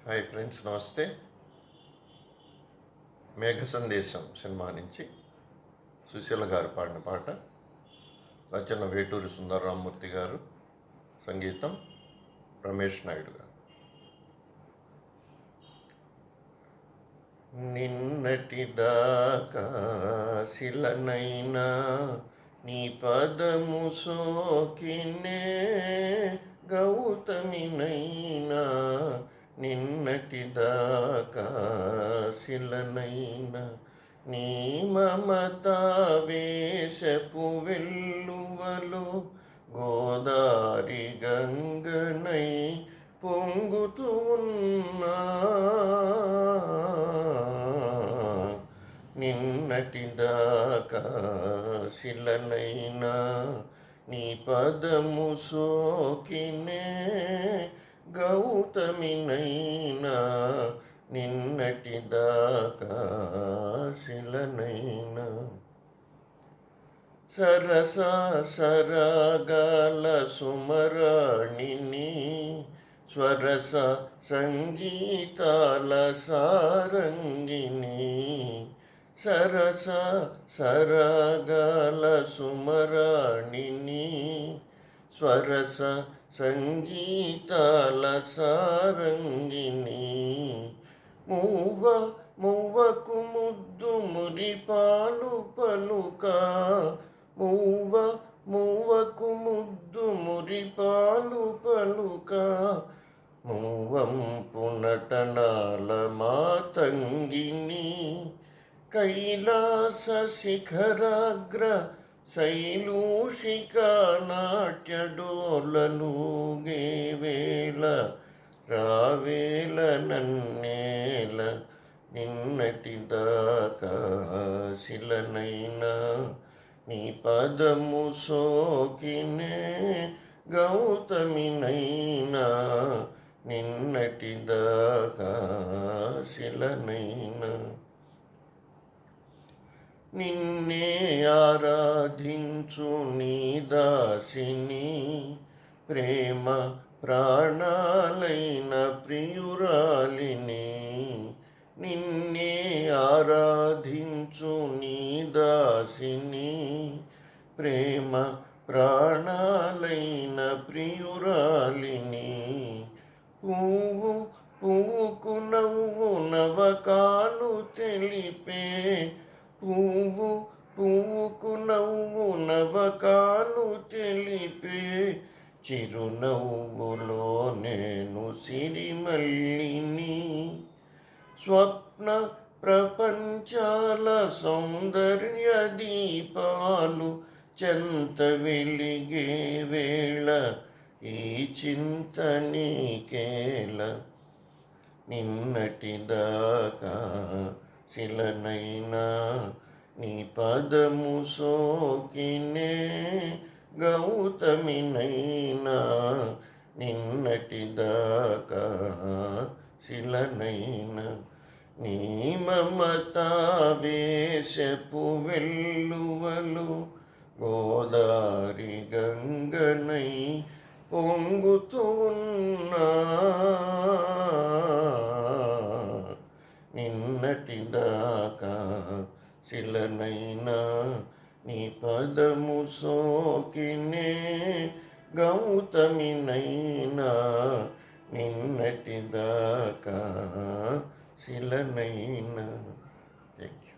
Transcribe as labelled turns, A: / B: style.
A: Hi friends, నమస్తే. మేఘ సందేశం cinema నుంచి సుశీల గారు పాడిన పాట. రచన వేటూరి సుందరరామూర్తి గారు, సంగీతం రమేష్ నాయుడు గారు. నిన్నటి దాకా శిలనైనా నీ పదము సోకినే, గౌతమినైనా నిన్నటి దాకా శిలనైనా నీ మమతావేశపు వెల్లువలో గోదారి గంగనై పొంగుతూ ఉన్నా. నిన్నటి దాకా శిలనైనా నీ పదము సోకినే, గౌతమినైనా నిన్నటి దాకా శిలనైనా. సరస సరగాల సుమరాణిని, స్వరస సంగీతాల సారంగిని. సరస సరగాల సుమరాణిని, స్వరస సంగీతాల సారంగిని. మూవ మువ్వకు ముద్దు మురిపాలు పలుక, మూవ మువ్వకు ముద్దు మురిపాలు పలుక. మూవంపు నటనాల మాతంగిని, కైలాస శిఖరాగ్ర శైలూషికా నాట్యడోలలుగే వేళ రావేల నన్నేల. నిన్నటి దాకా శిలనైనా నీ పదము సోకినే, గౌతమినైనా నిన్నటి దాకా శిలనైనా. నిన్నే ఆరాధించు నీ దాసిని, ప్రేమ ప్రాణాలైన ప్రియురాలిని. నిన్నే ఆరాధించు నీ దాసిని, ప్రేమ ప్రాణాలైన ప్రియురాలిని. పువ్వు పువ్వుకు నవ్వు నవకాలు తెలిపే, పువ్వు పువ్వుకు నవ్వు నవకాలు తెలిపే. చిరునవ్వులో నేను సిరిమల్లిని, స్వప్న ప్రపంచాల సౌందర్య దీపాలు చెంత వెలిగే వేళ ఈ చింత నీకేల. నిన్నటి దాకా శిలనైనా నీ పదము సోకినే, గౌతమినైనా నిన్నటి దాకా శిలనైనా. నీ మమతావేశపు వెల్లువలు గోదారి గంగనై పొంగుతూ ఉన్నా. నిన్నటి దాకా శిలనైనా నీ పదము సోకినే, గౌతమినైనా నిన్నటి దాకా శిలనైనా. Thank you.